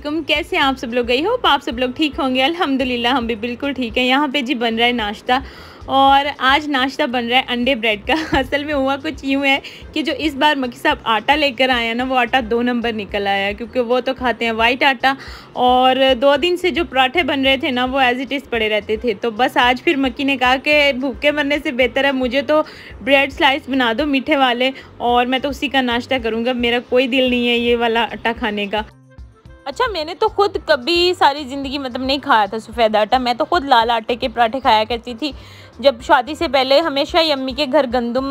वालेकुम। कैसे हैं आप सब लोग? आई होप आप सब लोग ठीक होंगे। अल्हम्दुलिल्लाह हम भी बिल्कुल ठीक हैं। यहाँ पे जी बन रहा है नाश्ता और आज नाश्ता बन रहा है अंडे ब्रेड का। असल में हुआ कुछ यूँ है कि जो इस बार मक्की साहब आटा लेकर आए हैं ना, वो आटा 2 नंबर निकल आया है, क्योंकि वो तो खाते हैं वाइट आटा और 2 दिन से जो पराठे बन रहे थे ना, वो एज इट इज़ पड़े रहते थे। तो बस आज फिर मक्की ने कहा कि भूखे मरने से बेहतर है मुझे तो ब्रेड स्लाइस बना दो मीठे वाले, और मैं तो उसी का नाश्ता करूँगा। मेरा कोई दिल नहीं है ये वाला आटा खाने का। अच्छा, मैंने तो खुद कभी सारी ज़िंदगी मतलब नहीं खाया था सफ़ेद आटा। मैं तो खुद लाल आटे के पराठे खाया करती थी। जब शादी से पहले हमेशा ही अम्मी के घर गंदम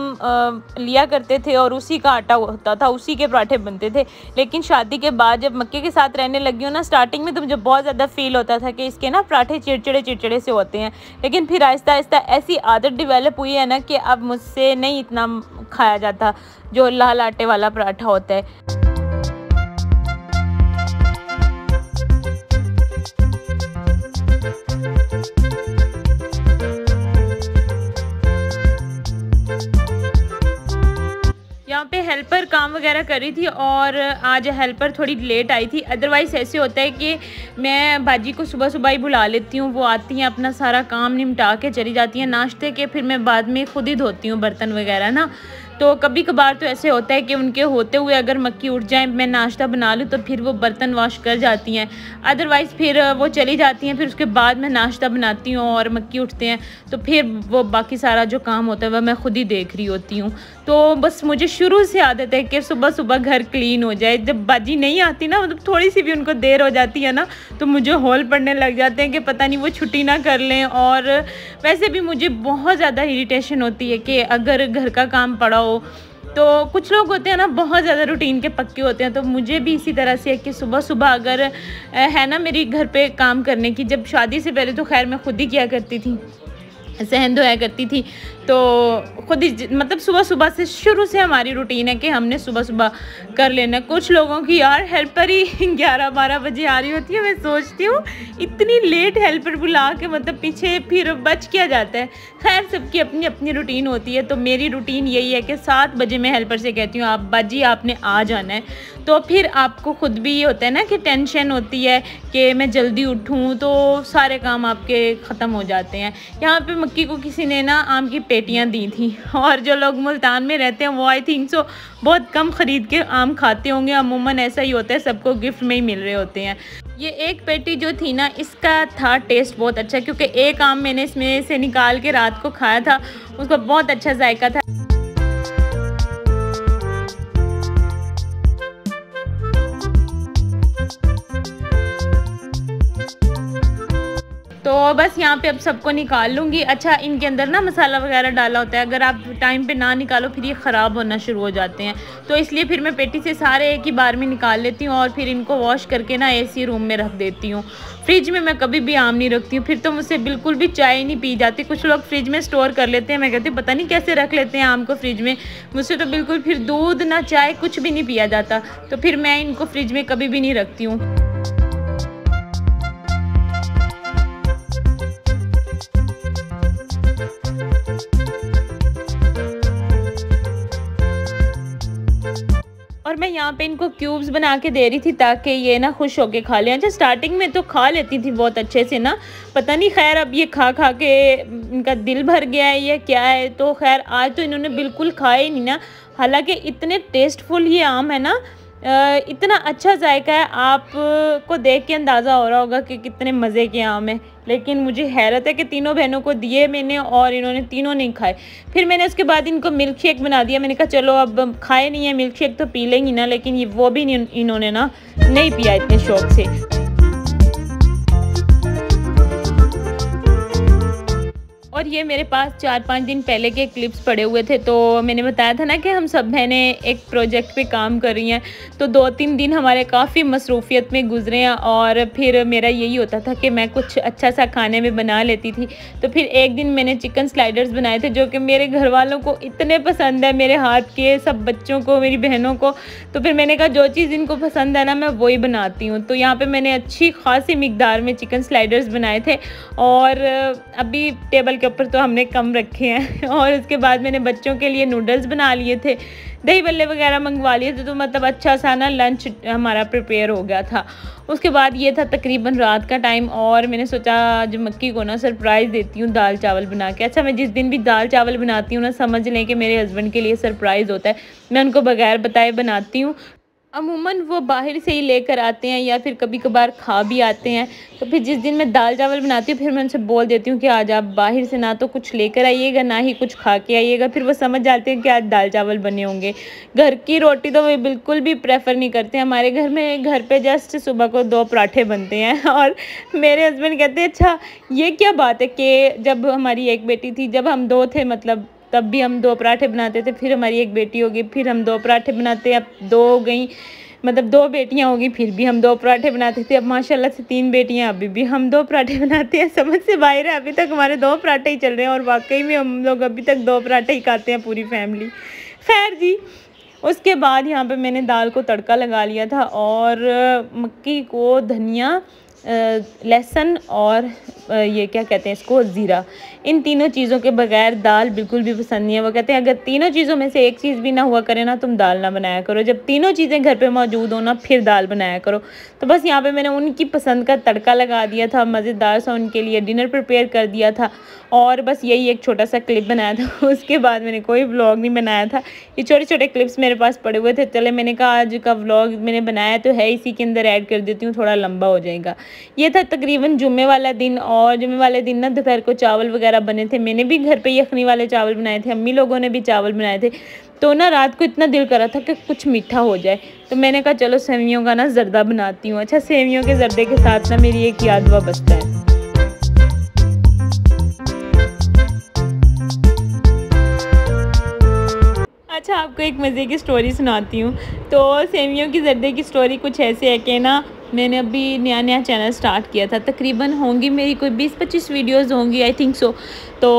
लिया करते थे और उसी का आटा होता था, उसी के पराठे बनते थे। लेकिन शादी के बाद जब मक्के के साथ रहने लगी हूँ ना, स्टार्टिंग में तो मुझे बहुत ज़्यादा फ़ील होता था कि इसके ना पराठे चिड़चिड़े से होते हैं। लेकिन फिर आहिस्ता आहिस्ता ऐसी आदत डेवलप हुई है ना कि अब मुझसे नहीं इतना खाया जाता जो लाल आटे वाला पराठा होता है। यहाँ पे हेल्पर काम वगैरह कर रही थी और आज हेल्पर थोड़ी लेट आई थी। अदरवाइज़ ऐसे होता है कि मैं बाजी को सुबह सुबह ही बुला लेती हूँ, वो आती हैं अपना सारा काम निपटा के चली जाती हैं नाश्ते के, फिर मैं बाद में खुद ही धोती हूँ बर्तन वगैरह ना। तो कभी कभार तो ऐसे होता है कि उनके होते हुए अगर मक्की उठ जाए, मैं नाश्ता बना लूँ, तो फिर वो बर्तन वॉश कर जाती हैं। अदरवाइज़ फिर वो चली जाती हैं, फिर उसके बाद मैं नाश्ता बनाती हूँ और मक्की उठते हैं, तो फिर वो बाकी सारा जो काम होता है वह मैं खुद ही देख रही होती हूँ। तो बस मुझे शुरू से आदत है कि सुबह सुबह घर क्लीन हो जाए। जब बाजी नहीं आती ना, मतलब थोड़ी सी भी उनको देर हो जाती है ना, तो मुझे हौल पड़ने लग जाते हैं कि पता नहीं वो छुट्टी ना कर लें। और वैसे भी मुझे बहुत ज़्यादा इरिटेशन होती है कि अगर घर का काम पड़ा हो, तो कुछ लोग होते हैं ना बहुत ज़्यादा रूटीन के पक्के होते हैं, तो मुझे भी इसी तरह से है कि सुबह सुबह अगर है ना मेरी घर पे काम करने की। जब शादी से पहले तो खैर मैं खुद ही किया करती थी, सहन धोया करती थी, तो खुद ही मतलब सुबह सुबह से शुरू से हमारी रूटीन है कि हमने सुबह सुबह कर लेना। कुछ लोगों की यार हेल्पर ही 11-12 बजे आ रही होती है। मैं सोचती हूँ इतनी लेट हेल्पर बुला के मतलब पीछे फिर बच किया जाता है। खैर सबकी अपनी अपनी रूटीन होती है, तो मेरी रूटीन यही है कि 7 बजे मैं हेल्पर से कहती हूँ आप बाजी आपने आ जाना है। तो फिर आपको खुद भी ये होता है ना कि टेंशन होती है कि मैं जल्दी उठूँ, तो सारे काम आपके ख़त्म हो जाते हैं। यहाँ पे मक्की को किसी ने ना आम की पेटियाँ दी थी, और जो लोग मुल्तान में रहते हैं वो आई थिंक सो बहुत कम ख़रीद के आम खाते होंगे। अमूमन ऐसा ही होता है, सबको गिफ्ट में ही मिल रहे होते हैं। ये एक पेटी जो थी ना, इसका था टेस्ट बहुत अच्छा, क्योंकि एक आम मैंने इसमें से निकाल के रात को खाया था, उसका बहुत अच्छा जायका था। तो बस यहाँ पे अब सबको निकाल लूँगी। अच्छा, इनके अंदर ना मसाला वगैरह डाला होता है, अगर आप टाइम पे ना निकालो फिर ये ख़राब होना शुरू हो जाते हैं, तो इसलिए फिर मैं पेटी से सारे एक ही बार में निकाल लेती हूँ और फिर इनको वॉश करके ना एसी रूम में रख देती हूँ। फ्रिज में मैं कभी भी आम नहीं रखती हूँ, फिर तो मुझसे बिल्कुल भी चाय नहीं पी जाती। कुछ लोग फ्रिज में स्टोर कर लेते हैं, मैं कहती हूँ पता नहीं कैसे रख लेते हैं आम को फ्रिज में। मुझसे तो बिल्कुल फिर दूध ना चाय कुछ भी नहीं पिया जाता, तो फिर मैं इनको फ्रिज में कभी भी नहीं रखती हूँ। और मैं यहाँ पे इनको क्यूब्स बना के दे रही थी ताकि ये ना खुश होके खा लें। अच्छा, स्टार्टिंग में तो खा लेती थी बहुत अच्छे से ना, पता नहीं खैर अब ये खा खा के इनका दिल भर गया है या क्या है। तो खैर आज तो इन्होंने बिल्कुल खाया ही नहीं ना, हालांकि इतने टेस्टफुल ये आम है ना, इतना अच्छा जायका है, आपको देख के अंदाज़ा हो रहा होगा कि कितने मज़े के आम हैं। लेकिन मुझे हैरत है कि तीनों बहनों को दिए मैंने और इन्होंने तीनों नहीं खाए। फिर मैंने उसके बाद इनको मिल्क शेक बना दिया। मैंने कहा चलो अब खाए नहीं है मिल्क शेक तो पी लेंगी ना, लेकिन ये वो भी इन्होंने ना नहीं पिया इतने शौक से। और ये मेरे पास 4-5 दिन पहले के क्लिप्स पड़े हुए थे, तो मैंने बताया था ना कि हम सब बहनें एक प्रोजेक्ट पे काम कर रही हैं, तो 2-3 दिन हमारे काफ़ी मसरूफ़ियत में गुजरे हैं। और फिर मेरा यही होता था कि मैं कुछ अच्छा सा खाने में बना लेती थी। तो फिर एक दिन मैंने चिकन स्लाइडर्स बनाए थे, जो कि मेरे घर वालों को इतने पसंद है, मेरे हाथ के सब बच्चों को, मेरी बहनों को। तो फिर मैंने कहा जो चीज़ इनको पसंद है ना, मैं वही बनाती हूँ। तो यहाँ पर मैंने अच्छी खासी मिकदार में चिकन स्लाइडर्स बनाए थे, और अभी टेबल के पेपर तो हमने कम रखे हैं। और उसके बाद मैंने बच्चों के लिए नूडल्स बना लिए थे, दही बल्ले वगैरह मंगवा लिए थे, तो मतलब अच्छा सा ना लंच हमारा प्रिपेयर हो गया था। उसके बाद ये था तकरीबन रात का टाइम, और मैंने सोचा आज मक्की को ना सरप्राइज़ देती हूँ दाल चावल बना के। अच्छा, मैं जिस दिन भी दाल चावल बनाती हूँ ना, समझ लें कि मेरे हस्बैंड के लिए सरप्राइज़ होता है। मैं उनको बगैर बताए बनाती हूँ। अमूमन वो बाहर से ही लेकर आते हैं या फिर कभी कभार खा भी आते हैं। तो फिर जिस दिन मैं दाल चावल बनाती हूँ, फिर मैं उनसे बोल देती हूँ कि आज आप बाहर से ना तो कुछ लेकर आइएगा, ना ही कुछ खा के आइएगा। फिर वो समझ जाते हैं कि आज दाल चावल बने होंगे। घर की रोटी तो वे बिल्कुल भी प्रेफर नहीं करते। हमारे घर पे जस्ट सुबह को 2 पराठे बनते हैं। और मेरे हस्बैंड कहते हैं अच्छा ये क्या बात है कि जब हमारी एक बेटी थी, जब हम 2 थे मतलब, तब भी हम 2 पराठे बनाते थे, फिर हमारी एक बेटी होगी, फिर हम 2 पराठे बनाते, अब 2 हो गई, मतलब 2 बेटियां होगी, फिर भी हम 2 पराठे बनाते थे। अब माशाल्लाह से 3 बेटियां, अभी भी हम 2 पराठे बनाते हैं। समझ से बाहर है, अभी तक हमारे 2 पराठे ही चल रहे हैं, और वाकई में हम लोग अभी तक 2 पराठे ही खाते हैं पूरी फैमिली। खैर जी, उसके बाद यहाँ पे मैंने दाल को तड़का लगा लिया था, और मक्की को धनिया, लहसुन और ये क्या कहते हैं इसको, ज़ीरा, इन तीनों चीज़ों के बगैर दाल बिल्कुल भी पसंद नहीं है। वो कहते हैं अगर तीनों चीज़ों में से एक चीज़ भी ना हुआ करे ना, तुम दाल ना बनाया करो। जब तीनों चीज़ें घर पे मौजूद हो ना, फिर दाल बनाया करो। तो बस यहाँ पे मैंने उनकी पसंद का तड़का लगा दिया था, मज़ेदार सा उनके लिए डिनर प्रिपेयर कर दिया था, और बस यही एक छोटा सा क्लिप बनाया था। उसके बाद मैंने कोई व्लॉग नहीं बनाया था। ये छोटे छोटे क्लिप्स मेरे पास पड़े हुए थे, चले मैंने कहा आज का व्लॉग मैंने बनाया तो है, इसी के अंदर ऐड कर देती हूँ, थोड़ा लंबा हो जाएगा। ये था तकरीबन जुम्मे वाला दिन, और जुम्मे वाले दिन ना दोपहर को चावल वगैरह बने थे। मैंने भी घर पे यखनी वाले चावल बनाए थे, अम्मी लोगों ने भी चावल बनाए थे। तो ना रात को इतना दिल करा था कि कुछ मीठा हो जाए, तो मैंने कहा चलो सेवियों का ना जर्दा बनाती हूँ। अच्छा, सेवियों के जर्दे के साथ ना मेरी एक याद वाबस्ता है। अच्छा, आपको एक मज़े की स्टोरी सुनाती हूँ। तो सेवियों की जर्दे की स्टोरी कुछ ऐसे है कि ना, मैंने अभी नया चैनल स्टार्ट किया था, तकरीबन होंगी मेरी कोई 20-25 वीडियोस होंगी, आई थिंक सो। तो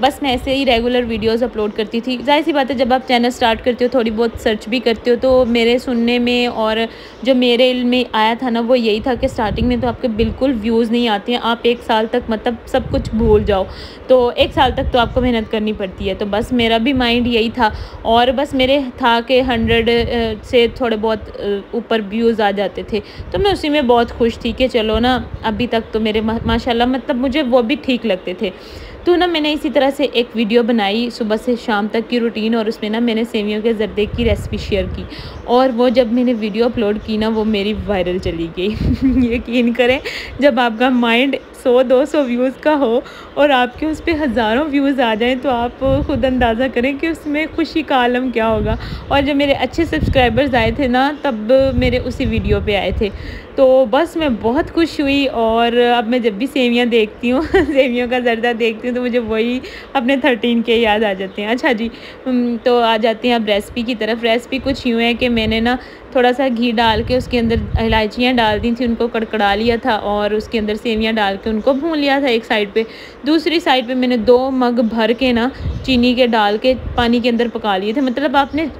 बस मैं ऐसे ही रेगुलर वीडियोस अपलोड करती थी। जाहिर सी बात है, जब आप चैनल स्टार्ट करते हो, थोड़ी बहुत सर्च भी करते हो, तो मेरे सुनने में और जो मेरे इल्म में आया था ना, वो यही था कि स्टार्टिंग में तो आपके बिल्कुल व्यूज़ नहीं आते हैं। आप 1 साल तक मतलब सब कुछ भूल जाओ, तो 1 साल तक तो आपको मेहनत करनी पड़ती है। तो बस मेरा भी माइंड यही था, और बस मेरे था कि 100 से थोड़े बहुत ऊपर व्यूज़ आ जाते थे, तो मैं उसी में बहुत खुश थी कि चलो ना, अभी तक तो मेरे माशाल्लाह मतलब मुझे वो भी ठीक लगते थे। तो ना मैंने इसी तरह से एक वीडियो बनाई सुबह से शाम तक की रूटीन, और उसमें ना मैंने सेवियों के जर्दे की रेसिपी शेयर की, और वो जब मैंने वीडियो अपलोड की ना, वो मेरी वायरल चली गई। यकीन करें, जब आपका माइंड 100-200 व्यूज़ का हो और आपके उस पर हज़ारों व्यूज़ आ जाएं, तो आप खुद अंदाज़ा करें कि उसमें खुशी का आलम क्या होगा। और जब मेरे अच्छे सब्सक्राइबर्स आए थे ना, तब मेरे उसी वीडियो पे आए थे, तो बस मैं बहुत खुश हुई। और अब मैं जब भी सेवियां देखती हूँ सेवियों का जर्दा देखती हूँ, तो मुझे वही अपने 13 के याद आ जाते हैं। अच्छा जी, तो आ जाते हैं अब रेसिपी की तरफ। रेसिपी कुछ यूँ है कि मैंने ना थोड़ा सा घी डाल के उसके अंदर इलायचियाँ डाल दी थी, उनको कड़कड़ा लिया था, और उसके अंदर सेवियां डाल के उनको भून लिया था एक साइड पे। दूसरी साइड पे मैंने 2 मग भर के ना चीनी के डाल के पानी के अंदर पका लिए थे। मतलब आपने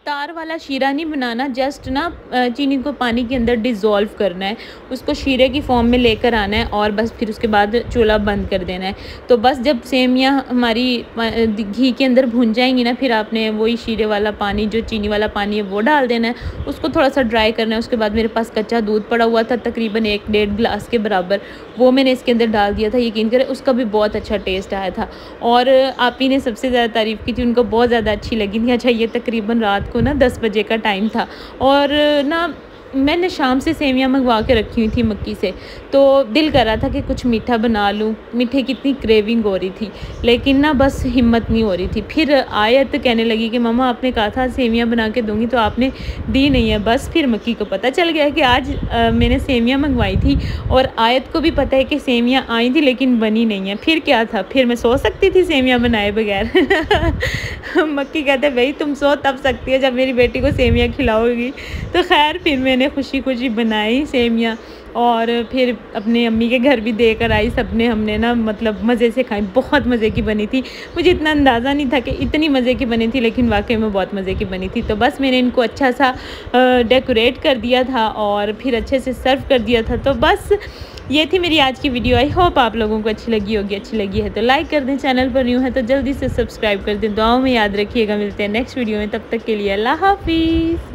तार वाला शीरा नहीं बनाना, जस्ट ना चीनी को पानी के अंदर डिज़ोल्व करना है, उसको शीरे की फॉर्म में लेकर आना है, और बस फिर उसके बाद चूल्हा बंद कर देना है। तो बस जब सेवियां हमारी घी के अंदर भुन जाएंगी ना, फिर आपने वही शीरे वाला पानी, जो चीनी वाला पानी है, वो डाल देना है, उसको थोड़ा सा ड्राई करना है। उसके बाद मेरे पास कच्चा दूध पड़ा हुआ था तकरीबन 1-1.5 गिलास के बराबर, वो मैंने इसके अंदर डाल दिया था। यकीन करें, उसका भी बहुत अच्छा टेस्ट आया था, और आप ही ने सबसे ज़्यादा तारीफ़ की थी, उनको बहुत ज़्यादा अच्छी लगी थी। अच्छा, ये तकरीबन रात को ना 10 बजे का टाइम था, और ना मैंने शाम से सेवियां मंगवा के रखी हुई थी मक्की से, तो दिल कर रहा था कि कुछ मीठा बना लूँ। मीठे की इतनी क्रेविंग हो रही थी, लेकिन ना बस हिम्मत नहीं हो रही थी। फिर आयत कहने लगी कि मम्मा आपने कहा था सेवियां बना के दूँगी, तो आपने दी नहीं है। बस फिर मक्की को पता चल गया कि आज मैंने सेवियां मंगवाई थी, और आयत को भी पता है कि सेवियां आई थी लेकिन बनी नहीं है। फिर क्या था, फिर मैं सो सकती थी सेवियां बनाए बगैर। मक्की कहते भाई तुम सो तब सकती है जब मेरी बेटी को सेवियां खिलाओगी। तो खैर फिर मैंने खुशी खुशी बनाई सेवियां, और फिर अपने अम्मी के घर भी देकर आई। सबने हमने ना मतलब मज़े से खाई, बहुत मज़े की बनी थी। मुझे इतना अंदाज़ा नहीं था कि इतनी मज़े की बनी थी, लेकिन वाकई में बहुत मज़े की बनी थी। तो बस मैंने इनको अच्छा सा डेकोरेट कर दिया था और फिर अच्छे से सर्व कर दिया था। तो बस ये थी मेरी आज की वीडियो। आई होप आप लोगों को अच्छी लगी होगी। अच्छी लगी है तो लाइक कर दें, चैनल पर न्यू है तो जल्दी से सब्सक्राइब कर दें। दुआओं में याद रखिएगा। मिलते हैं नेक्स्ट वीडियो में, तब तक के लिए अल्लाह हाफिज़।